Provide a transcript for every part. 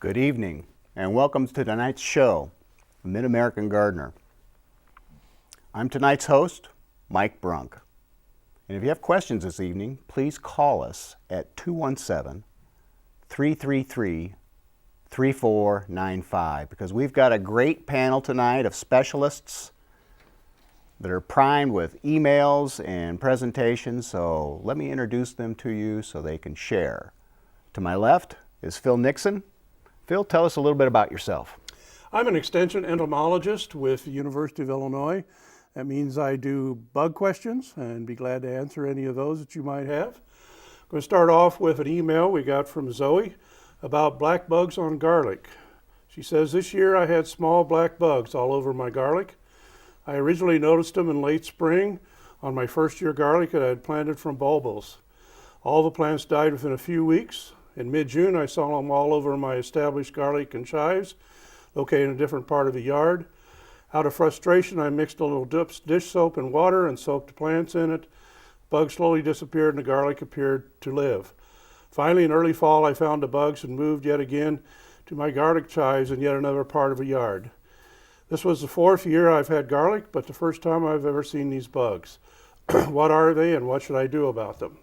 Good evening, and welcome to tonight's show, Mid-American Gardener. I'm tonight's host, Mike Brunk. And if you have questions this evening, please call us at 217-333-3495 because we've got a great panel tonight of specialists that are primed with emails and presentations, so let me introduce them to you so they can share. To my left is Phil Nixon. Phil, tell us a little bit about yourself. I'm an extension entomologist with the University of Illinois. That means I do bug questions and be glad to answer any of those that you might have. I'm going to start off with an email we got from Zoe about black bugs on garlic. She says, this year I had small black bugs all over my garlic. I originally noticed them in late spring on my first year garlic that I had planted from bulbils. All the plants died within a few weeks. In mid-June, I saw them all over my established garlic and chives, located in a different part of the yard. Out of frustration, I mixed a little dish soap and water and soaked the plants in it. Bugs slowly disappeared and the garlic appeared to live. Finally, in early fall, I found the bugs had moved yet again to my garlic chives in yet another part of the yard. This was the fourth year I've had garlic, but the first time I've ever seen these bugs. What are they and what should I do about them?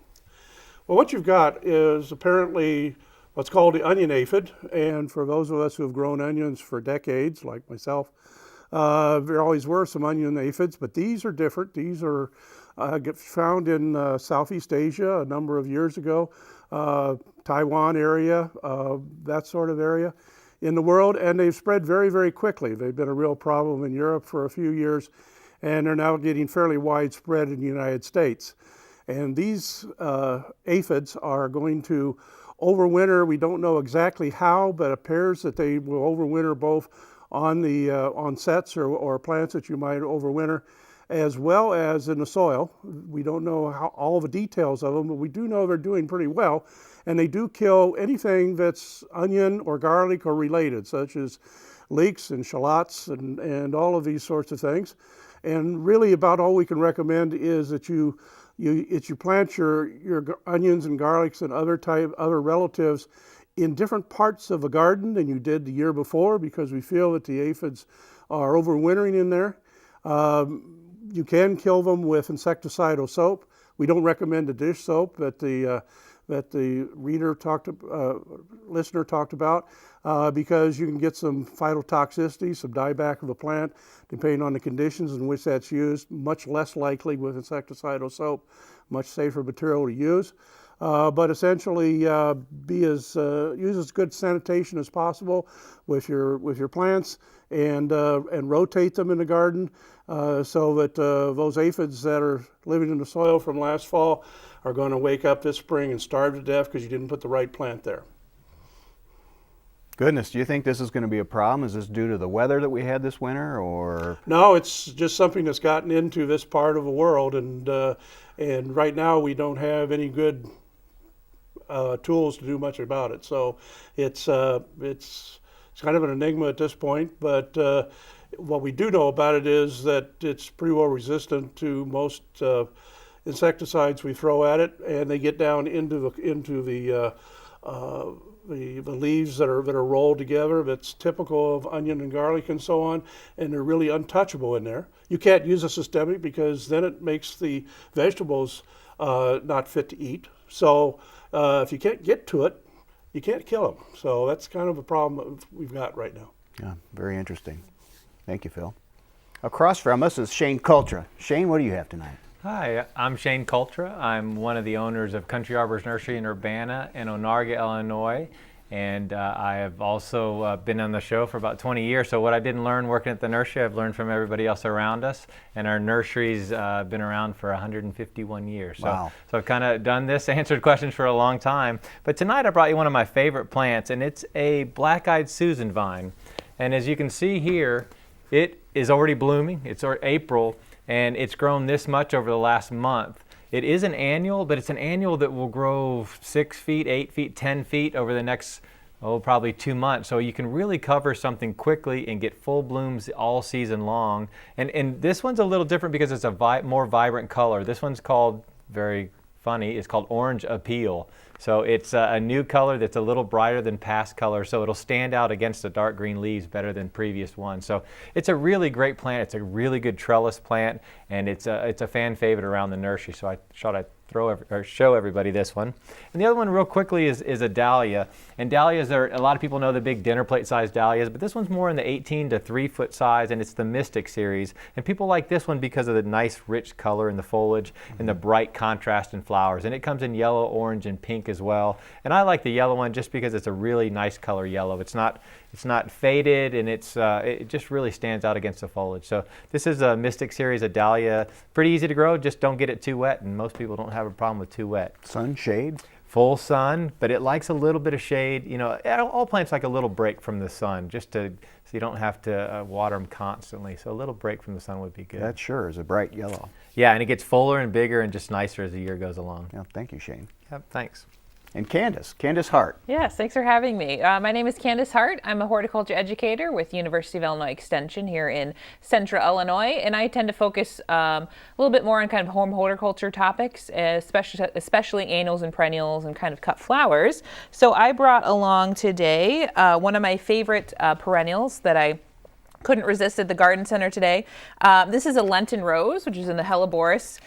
Well, what you've got is apparently what's called the onion aphid, and for those of us who have grown onions for decades, like myself, there always were some onion aphids, but these are different. These are found in Southeast Asia a number of years ago, Taiwan area, that sort of area in the world, and they've spread very, very quickly. They've been a real problem in Europe for a few years, and they're now getting fairly widespread in the United States. And these aphids are going to overwinter. We don't know exactly how, but it appears that they will overwinter both on the on sets or plants that you might overwinter, as well as in the soil. We don't know how, all the details of them, but we do know they're doing pretty well. And they do kill anything that's onion or garlic or related, such as leeks and shallots and all of these sorts of things. And really about all we can recommend is that you plant your onions and garlics and other relatives in different parts of a garden than you did the year before, because we feel that the aphids are overwintering in there. You can kill them with insecticidal soap. We don't recommend the dish soap that the listener talked about, because you can get some phytotoxicity, some dieback of a plant, depending on the conditions in which that's used. Much less likely with insecticidal soap, much safer material to use. But essentially, use as good sanitation as possible with your plants, and rotate them in the garden so that those aphids that are living in the soil from last fall are going to wake up this spring and starve to death because you didn't put the right plant there. Goodness, do you think this is going to be a problem? Is this due to the weather that we had this winter, or? No, it's just something that's gotten into this part of the world, and right now we don't have any good tools to do much about it. So it's kind of an enigma at this point, but what we do know about it is that it's pretty well resistant to most insecticides we throw at it, and they get down into the leaves that are rolled together. That's typical of onion and garlic and so on, and they're really untouchable in there. You can't use a systemic because then it makes the vegetables not fit to eat. So if you can't get to it, you can't kill them. So that's kind of a problem we've got right now. Yeah, very interesting. Thank you, Phil. Across from us is Shane Cultra. Shane, what do you have tonight? Hi, I'm Shane Cultra. I'm one of the owners of Country Arbors Nursery in Urbana in Onarga, Illinois. And I have also been on the show for about 20 years. So what I didn't learn working at the nursery, I've learned from everybody else around us. And our nursery's been around for 151 years. Wow. So I've kind of done this, answered questions for a long time. But tonight I brought you one of my favorite plants, and it's a black-eyed Susan vine. And as you can see here, it is already blooming. It's April, and it's grown this much over the last month. It is an annual, but it's an annual that will grow 6 feet, 8 feet, 10 feet over the next, probably 2 months. So you can really cover something quickly and get full blooms all season long. And this one's a little different because it's a more vibrant color. This one's called, very funny, it's called Orange Appeal. So it's a new color that's a little brighter than past color, so it'll stand out against the dark green leaves better than previous ones. So it's a really great plant. It's a really good trellis plant, and it's a fan favorite around the nursery. So I thought I'd show everybody this one. And the other one real quickly is a dahlia. And dahlias are, a lot of people know the big dinner plate sized dahlias, but this one's more in the 18 to 3 foot size, and it's the Mystic series. And people like this one because of the nice rich color in the foliage and the bright contrast in flowers. And it comes in yellow, orange, and pink as well. And I like the yellow one just because it's a really nice color yellow. It's not faded, and it just really stands out against the foliage. So this is a Mystic series, a dahlia. Pretty easy to grow, just don't get it too wet, and most people don't have a problem with too wet. Sunshade? Full sun, but it likes a little bit of shade. You know, all plants like a little break from the sun, so you don't have to water them constantly. So a little break from the sun would be good. That sure is a bright yellow. Yeah, and it gets fuller and bigger and just nicer as the year goes along. Yeah, thank you, Shane. Yep, thanks. And Candace Hart. Yes, thanks for having me. My name is Candace Hart. I'm a horticulture educator with University of Illinois Extension here in Central Illinois, and I tend to focus a little bit more on kind of home horticulture topics, especially annuals and perennials and kind of cut flowers. So I brought along today one of my favorite perennials that I couldn't resist at the garden center today. This is a Lenten rose, which is in the Helleborus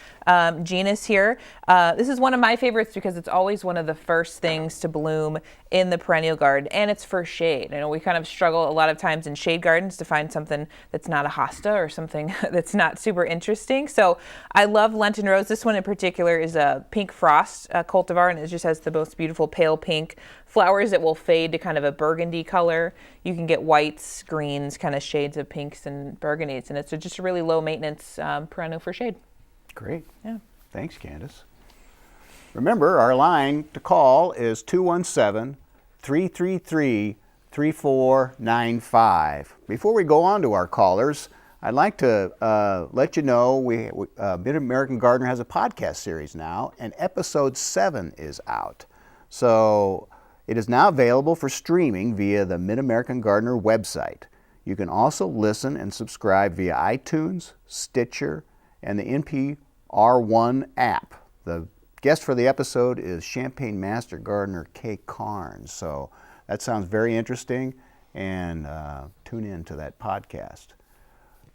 genus here. This is one of my favorites because it's always one of the first things to bloom in the perennial garden, and it's for shade. I know we kind of struggle a lot of times in shade gardens to find something that's not a hosta or something that's not super interesting. So I love Lenten rose. This one in particular is a pink frost cultivar, and it just has the most beautiful pale pink flowers that will fade to kind of a burgundy color. You can get whites, greens, kind of shades of pinks and burgundies, and it's just a really low maintenance perennial for shade. Great. Yeah. Thanks, Candace. Remember, our line to call is 217-333-3495. Before we go on to our callers, I'd like to let you know Mid-American Gardener has a podcast series now, and episode 7 is out. So it is now available for streaming via the Mid-American Gardener website. You can also listen and subscribe via iTunes, Stitcher, and the NPR1 app. The guest for the episode is Champaign Master Gardener Kay Carnes. So that sounds very interesting, and tune in to that podcast.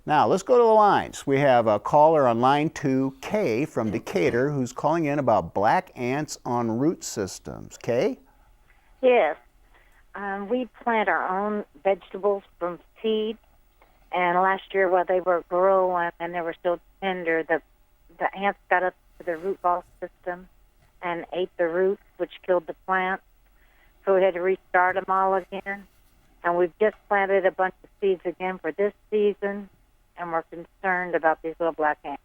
Now let's go to the lines. We have a caller on line 2, Kay from Decatur, who's calling in about black ants on root systems. Kay? Yes. We plant our own vegetables from seed, and last year while they were growing and they were still tender, the ants got up to the root ball system and ate the roots, which killed the plant. So we had to restart them all again. And we've just planted a bunch of seeds again for this season, and we're concerned about these little black ants.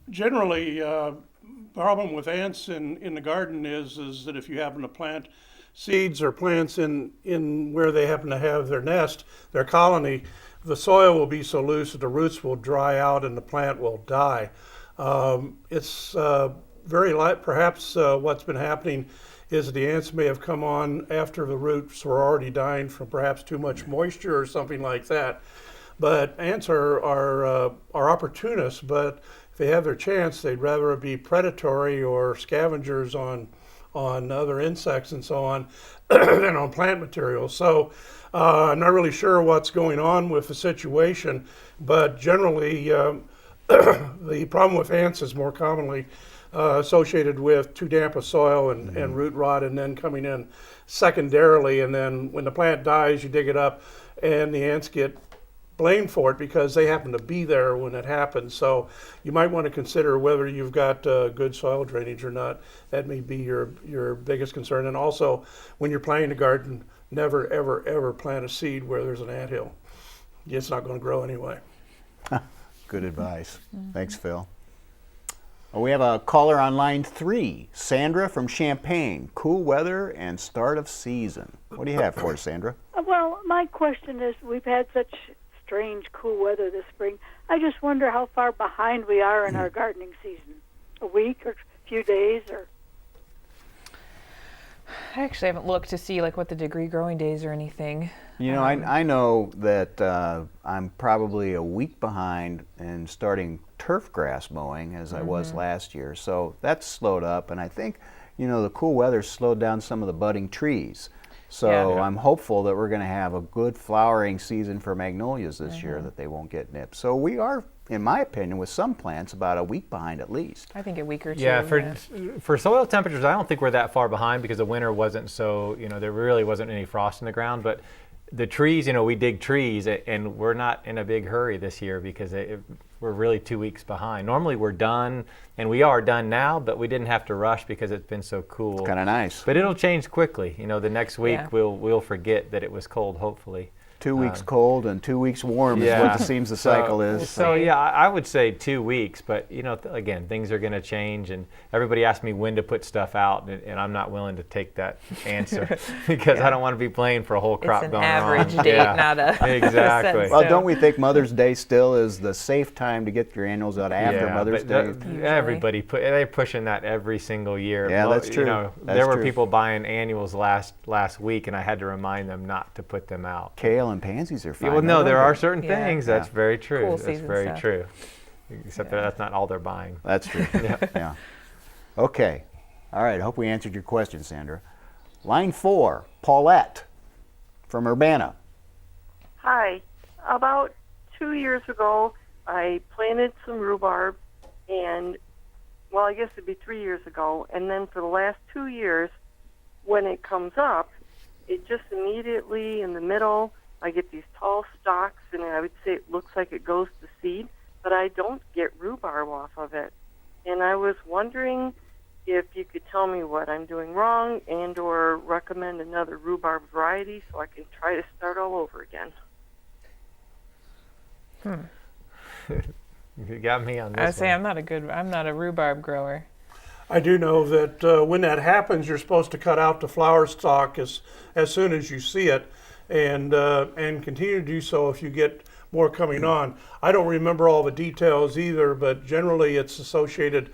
Generally, problem with ants in the garden is that if you happen to plant seeds or plants in where they happen to have their nest, their colony, the soil will be so loose that the roots will dry out and the plant will die. It's very light. Perhaps what's been happening is that the ants may have come on after the roots were already dying from perhaps too much moisture or something like that. But ants are opportunists, but if they have their chance, they'd rather be predatory or scavengers on other insects and so on than on plant materials. So I'm not really sure what's going on with the situation, but generally the problem with ants is more commonly associated with too damp a soil and root rot, and then coming in secondarily, and then when the plant dies, you dig it up and the ants get blamed for it because they happen to be there when it happens. So you might want to consider whether you've got good soil drainage or not. That may be your biggest concern. And also, when you're planting a garden, never, ever, ever plant a seed where there's an anthill. It's not going to grow anyway. Good advice. Thanks, Phil. We have a caller on line 3, Sandra from Champaign. Cool weather and start of season. What do you have for us, Sandra? Well, my question is, we've had such strange cool weather this spring. I just wonder how far behind we are in our gardening season. A week or a few days? Or I actually haven't looked to see like what the degree growing days or anything. You know, I know that I'm probably a week behind in starting turf grass mowing as I was last year. So that's slowed up, and I think, you know, the cool weather slowed down some of the budding trees. So Yeah. I'm hopeful that we're going to have a good flowering season for magnolias this year, that they won't get nipped. So we are, in my opinion, with some plants, about a week behind at least. I think a week or two. Yeah, for soil temperatures, I don't think we're that far behind because the winter wasn't so, you know, there really wasn't any frost in the ground. But the trees, you know, we dig trees and we're not in a big hurry this year because we're really 2 weeks behind. Normally we're done, and we are done now, but we didn't have to rush because it's been so cool. Kind of nice. But it'll change quickly. You know, the next week Yeah. we'll forget that it was cold, hopefully. 2 weeks cold and 2 weeks warm is what it seems the cycle is. So yeah, I would say 2 weeks, but you know, again, things are going to change, and everybody asks me when to put stuff out, and I'm not willing to take that answer because I don't want to be playing for a whole crop It's an going average wrong. date, Yeah, not a exactly. set Well, stone. don't we think Mother's Day still is the safe time to get your annuals out after Yeah, Mother's but Day? everybody they're pushing that every single year. Yeah, that's You true. know, That's there were true. people buying annuals last week, and I had to remind them not to put them out. Kale and pansies are fine. Well, no, though, there aren't are they? certain Yeah. things. That's Yeah. very true. Cool That's season very stuff. true. Except that that's not all they're buying. That's true. Yeah. Okay. All right. I hope we answered your question, Sandra. Line 4, Paulette from Urbana. Hi. About 2 years ago, I planted some rhubarb, and, well, I guess it'd be 3 years ago. And then for the last 2 years, when it comes up, it just immediately in the middle, I get these tall stalks, and I would say it looks like it goes to seed, but I don't get rhubarb off of it. And I was wondering if you could tell me what I'm doing wrong and or recommend another rhubarb variety so I can try to start all over again. You got me on this. I say one. I'm not a rhubarb grower. I do know that when that happens, you're supposed to cut out the flower stalk as soon as you see it, and continue to do so if you get more coming on. I don't remember all the details either, but generally it's associated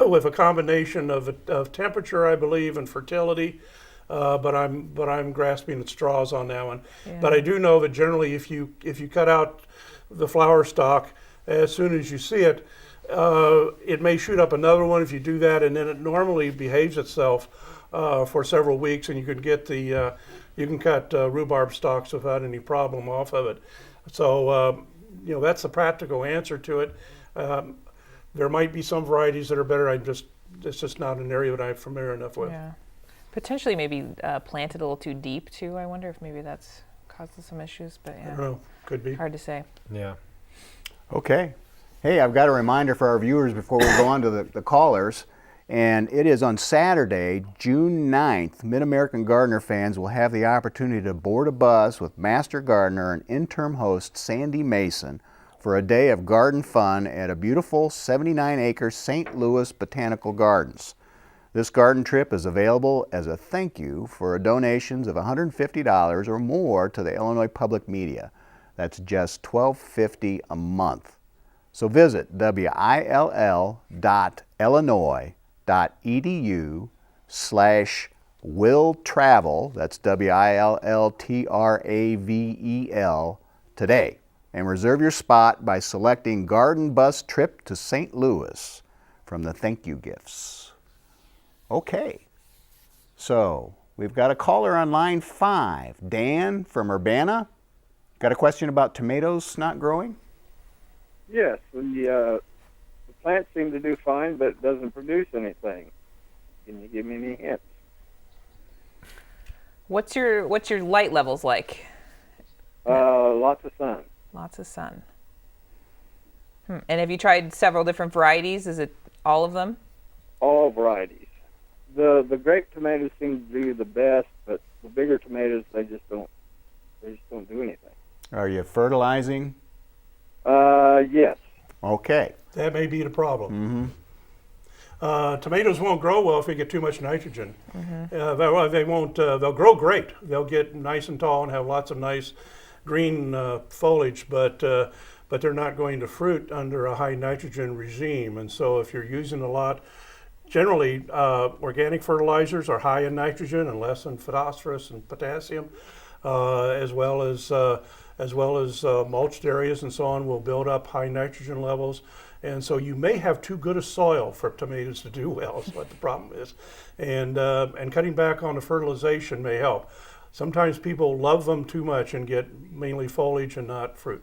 with a combination of temperature, I believe, and fertility. But I'm grasping at straws on that one. Yeah. But I do know that generally, if you cut out the flower stalk as soon as you see it, it may shoot up another one if you do that, and then it normally behaves itself for several weeks, and you can get you can cut rhubarb stalks without any problem off of it. So you know, that's the practical answer to it. There might be some varieties that are better. It's just not an area that I'm familiar enough with. Yeah. Potentially maybe planted a little too deep too. I wonder if maybe that's causes some issues, but I yeah, don't know, could be. hard to say. Yeah. Okay. Hey, I've got a reminder for our viewers before we go on to the callers. And it is on Saturday, June 9th. Mid-American Gardener fans will have the opportunity to board a bus with Master Gardener and interim host Sandy Mason for a day of garden fun at a beautiful 79-acre St. Louis Botanical Gardens. This garden trip is available as a thank you for donations of $150 or more to the Illinois Public Media. That's just $12.50 a month. So visit will.edu/willtravel, that's WILLTRAVEL, today, and reserve your spot by selecting Garden Bus Trip to St. Louis from the thank you gifts. Okay, so we've got a caller on line 5. Dan from Urbana. Got a question about tomatoes not growing? Yes, the plants seem to do fine, but it doesn't produce anything. Can you give me any hints? What's your light levels like? Lots of sun. Lots of sun. And have you tried several different varieties? Is it all of them? All varieties. The grape tomatoes seem to do the best, but the bigger tomatoes they just don't do anything. Are you fertilizing? Yes. Okay. That may be the problem. Mm-hmm. Tomatoes won't grow well if they get too much nitrogen. They won't. They'll grow great. They'll get nice and tall and have lots of nice green foliage, but they're not going to fruit under a high nitrogen regime. And so, if you're using a lot, generally, organic fertilizers are high in nitrogen and less in phosphorus and potassium, as well as mulched areas and so on will build up high nitrogen levels. And so you may have too good a soil for tomatoes to do well, is what the problem is. And cutting back on the fertilization may help. Sometimes people love them too much and get mainly foliage and not fruit.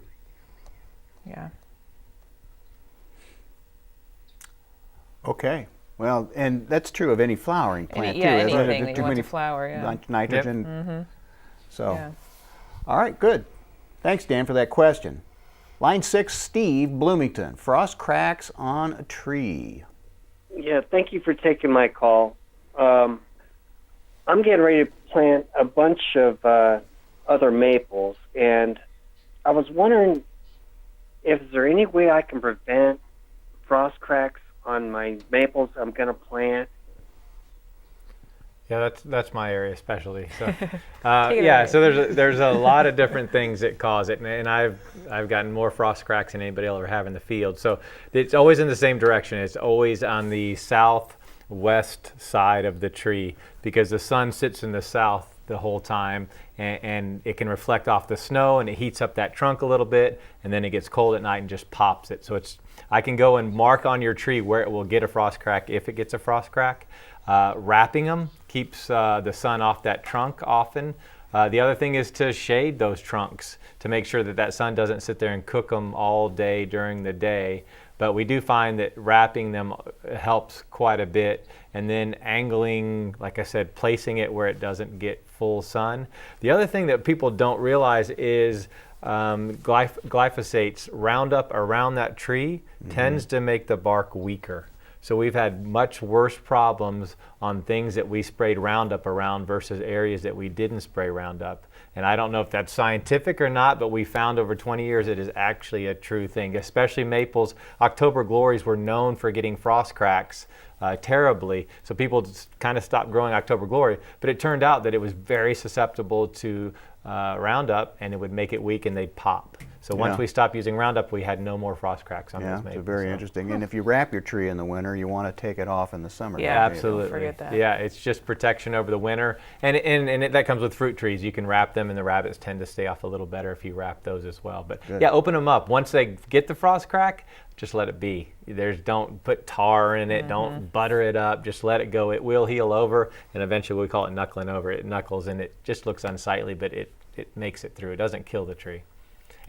Yeah. Okay. Well, and that's true of any flowering plant too, isn't it? Anything that Too you want many to flower, yeah. nitrogen. So, Yeah. all right, good. Thanks, Dan, for that question. Line 6, Steve Bloomington. Frost cracks on a tree. Yeah, thank you for taking my call. I'm getting ready to plant a bunch of other maples, and I was wondering if there any way I can prevent frost cracks on my maples I'm going to plant. Yeah, that's my area of specialty. So, yeah, so there's a lot of different things that cause it, and I've gotten more frost cracks than anybody will ever have in the field. So it's always in the same direction. It's always on the southwest side of the tree because the sun sits in the south the whole time, and it can reflect off the snow, and it heats up that trunk a little bit, and then it gets cold at night and just pops it. So I can go and mark on your tree where it will get a frost crack if it gets a frost crack. Wrapping them keeps the sun off that trunk often. The other thing is to shade those trunks to make sure that sun doesn't sit there and cook them all day during the day. But we do find that wrapping them helps quite a bit. And then angling, like I said, placing it where it doesn't get full sun. The other thing that people don't realize is glyphosate's Roundup around that tree tends to make the bark weaker. So we've had much worse problems on things that we sprayed Roundup around versus areas that we didn't spray Roundup. And I don't know if that's scientific or not, but we found over 20 years it is actually a true thing, especially maples. October glories were known for getting frost cracks terribly. So people kind of stopped growing October glory, but it turned out that it was very susceptible to Roundup, and it would make it weak and they'd pop. So once we stopped using Roundup, we had no more frost cracks on those maples. Yeah, very interesting. And if you wrap your tree in the winter, you want to take it off in the summer. Yeah, absolutely. Don't forget that. Yeah, it's just protection over the winter. And that comes with fruit trees. You can wrap them, and the rabbits tend to stay off a little better if you wrap those as well. But yeah, open them up. Once they get the frost crack, just let it be. Don't put tar in it. Don't butter it up. Just let it go. It will heal over, and eventually we call it knuckling over. It knuckles, and it just looks unsightly, but it makes it through. It doesn't kill the tree.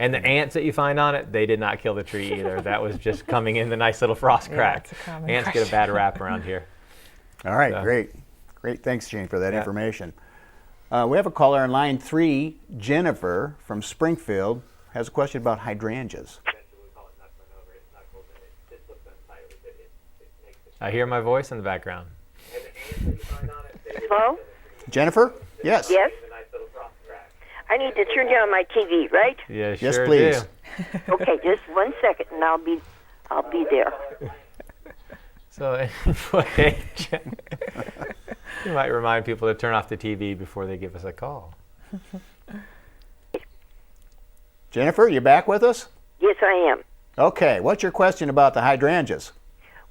And the ants that you find on it, they did not kill the tree either. That was just coming in the nice little frost crack. Ants get a bad rap around here. All right, great. Great, thanks, Jane, for that information. We have a caller on line 3, Jennifer from Springfield, has a question about hydrangeas. I hear my voice in the background. Hello? Jennifer? Yes. Yes? I need to turn down my TV, right? Yeah, Yes, sure please. do. Okay, just 1 second and I'll be there. So anyway, you might remind people to turn off the TV before they give us a call. Jennifer, you back with us? Yes, I am. Okay, what's your question about the hydrangeas?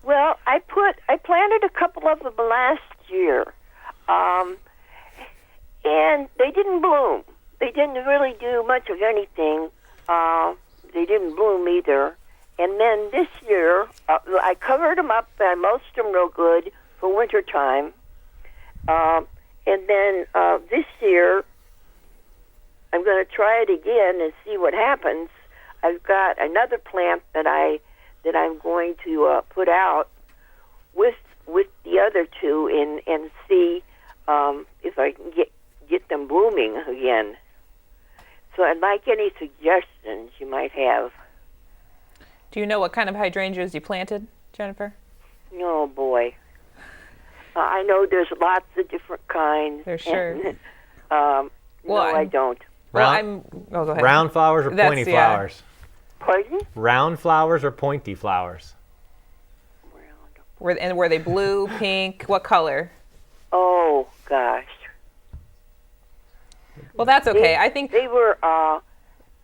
Well, I planted a couple of them last year, and they didn't bloom. They didn't really do much of anything. They didn't bloom either. And then this year, I covered them up. I mulched them real good for winter time. And then this year, I'm going to try it again and see what happens. I've got another plant that I'm going to put out with the other two and see if I can get them blooming again. So I'd like any suggestions you might have. Do you know what kind of hydrangeas you planted, Jennifer? Oh, boy. I know there's lots of different kinds. There's sure. No, I don't. Go ahead. Round flowers or pointy flowers? Pardon? Round flowers or pointy flowers? Were they blue, pink? What color? Oh, gosh. Well, that's okay. I think they were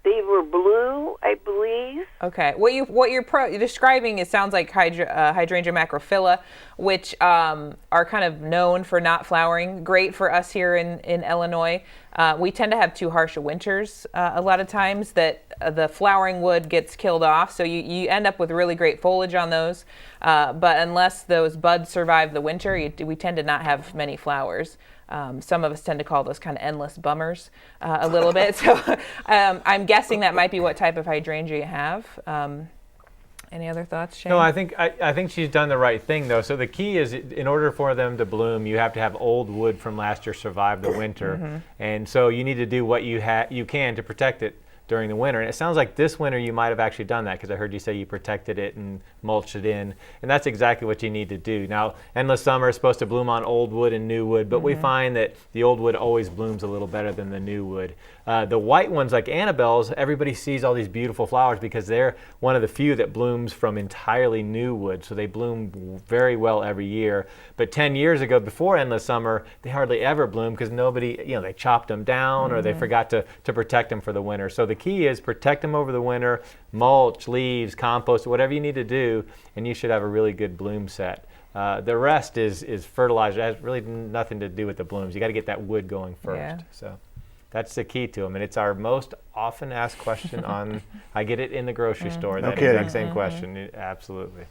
they were blue, I believe. Okay. What you're describing, it sounds like Hydrangea macrophylla, which are kind of known for not flowering. Great for us here in Illinois. We tend to have too harsh of winters a lot of times that the flowering wood gets killed off. So you end up with really great foliage on those. But unless those buds survive the winter, we tend to not have many flowers. Some of us tend to call those kind of endless bummers a little bit. So I'm guessing that might be what type of hydrangea you have. Any other thoughts, Shane? No, I think she's done the right thing though. So the key is, in order for them to bloom, you have to have old wood from last year survive the winter, and so you need to do what you can to protect it during the winter. And it sounds like this winter you might have actually done that, because I heard you say you protected it and mulched it in, and that's exactly what you need to do. Now, endless summer is supposed to bloom on old wood and new wood, but we find that the old wood always blooms a little better than the new wood. The white ones, like Annabelle's, everybody sees all these beautiful flowers because they're one of the few that blooms from entirely new wood, so they bloom very well every year. But 10 years ago, before endless summer, they hardly ever bloomed because nobody, they chopped them down or they forgot to protect them for the winter. So the key is protect them over the winter, mulch, leaves, compost, whatever you need to do, and you should have a really good bloom set. The rest is fertilizer. It has really nothing to do with the blooms. You got to get that wood going first. Yeah. So that's the key to them, and it's our most often asked question on. I get it in the grocery store. No That kidding. exact same question. Absolutely.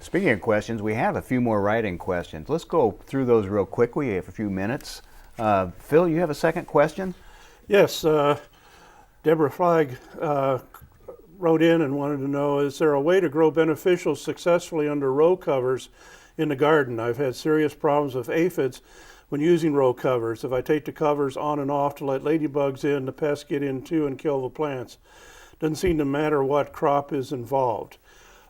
Speaking of questions, we have a few more write-in questions. Let's go through those real quick. We have a few minutes. Phil, you have a second question? Yes, Deborah Flagg wrote in and wanted to know, is there a way to grow beneficials successfully under row covers in the garden? I've had serious problems with aphids when using row covers. If I take the covers on and off to let ladybugs in, the pests get in too and kill the plants. Doesn't seem to matter what crop is involved.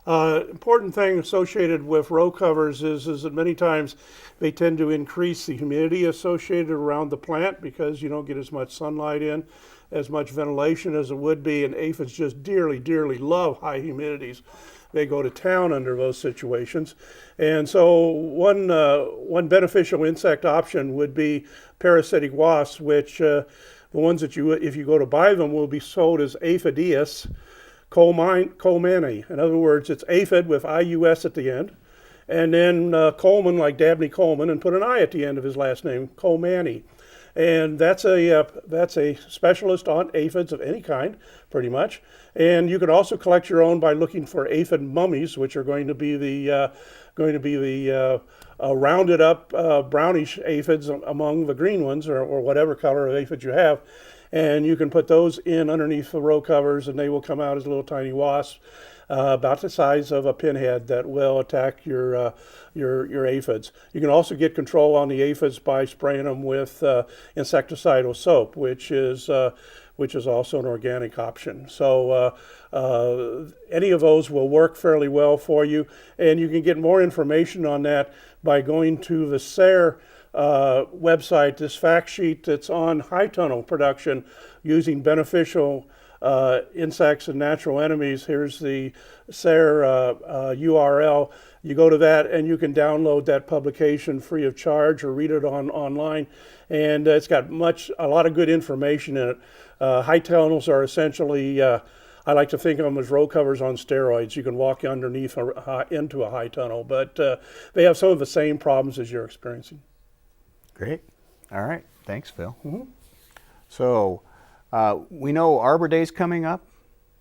Important thing associated with row covers is that many times they tend to increase the humidity associated around the plant because you don't get as much sunlight in, as much ventilation as it would be, and aphids just dearly, dearly love high humidities. They go to town under those situations. And so one beneficial insect option would be parasitic wasps, which the ones that if you go to buy them, will be sold as Aphidius colemanni. In other words, it's aphid with IUS at the end, and then Coleman, like Dabney Coleman, and put an I at the end of his last name, Colemanni. And that's a specialist on aphids of any kind, pretty much. And you can also collect your own by looking for aphid mummies, which are going to be the rounded up brownish aphids among the green ones, or whatever color of aphid you have. And you can put those in underneath the row covers, and they will come out as little tiny wasps, about the size of a pinhead, that will attack your aphids. You can also get control on the aphids by spraying them with insecticidal soap, which is also an organic option. So any of those will work fairly well for you, and you can get more information on that by going to the SARE website, this fact sheet that's on high tunnel production using beneficial insects and natural enemies. Here's the SARE URL. You go to that and you can download that publication free of charge or read it online, and it's got a lot of good information in it. High tunnels are essentially, I like to think of them as row covers on steroids. You can walk underneath into a high tunnel, but they have some of the same problems as you're experiencing. Great. All right. Thanks, Phil. So we know Arbor Day's coming up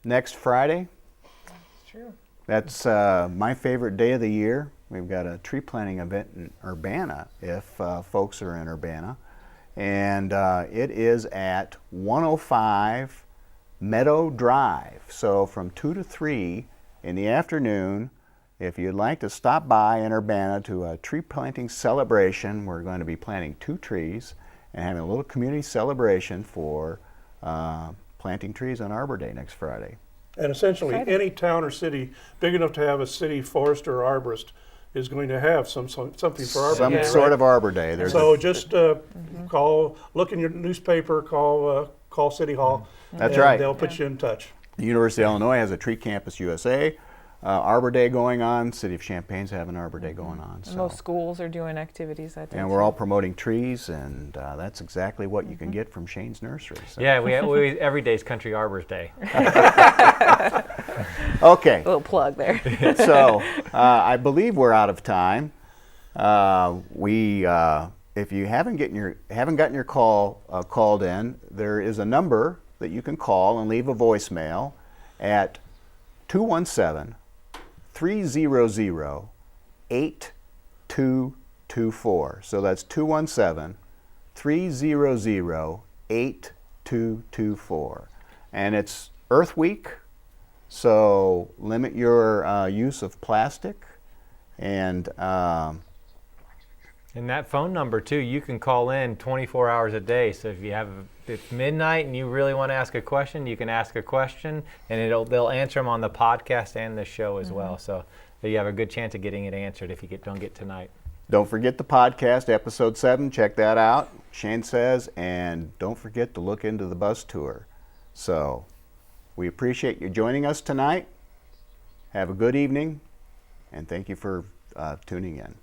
next Friday. That's true. That's my favorite day of the year. We've got a tree planting event in Urbana, if folks are in Urbana. And it is at 105 Meadow Drive. So from 2 to 3 in the afternoon, if you'd like to stop by in Urbana to a tree planting celebration, we're going to be planting 2 trees and having a little community celebration for planting trees on Arbor Day next Friday. And essentially, any town or city big enough to have a city forester or arborist is going to have something for Arbor Day. Some sort of Arbor Day. So just look in your newspaper, call City Hall. That's and right. They'll put you in touch. The University of Illinois has a Tree Campus USA Arbor Day going on. City of Champaign's having Arbor Day going on. And So. most schools are doing activities that day. And we're all promoting trees, and that's exactly what you can get from Shane's Nursery. So. Yeah, we every day's Country Arbors Day. Okay. Little plug there. So I believe we're out of time. If you haven't gotten your call called in, there is a number that you can call and leave a voicemail at 217-300-8224. So that's 217-300-8224. And it's Earth Week, so limit your use of plastic. And that phone number too, you can call in 24 hours a day. So if it's midnight and you really want to ask a question, you can ask a question, and they'll answer them on the podcast and the show as well. So you have a good chance of getting it answered if you don't get tonight. don't forget the podcast, episode 7. Check that out, Shane says, and don't forget to look into the bus tour. So we appreciate you joining us tonight. Have a good evening, and thank you for tuning in.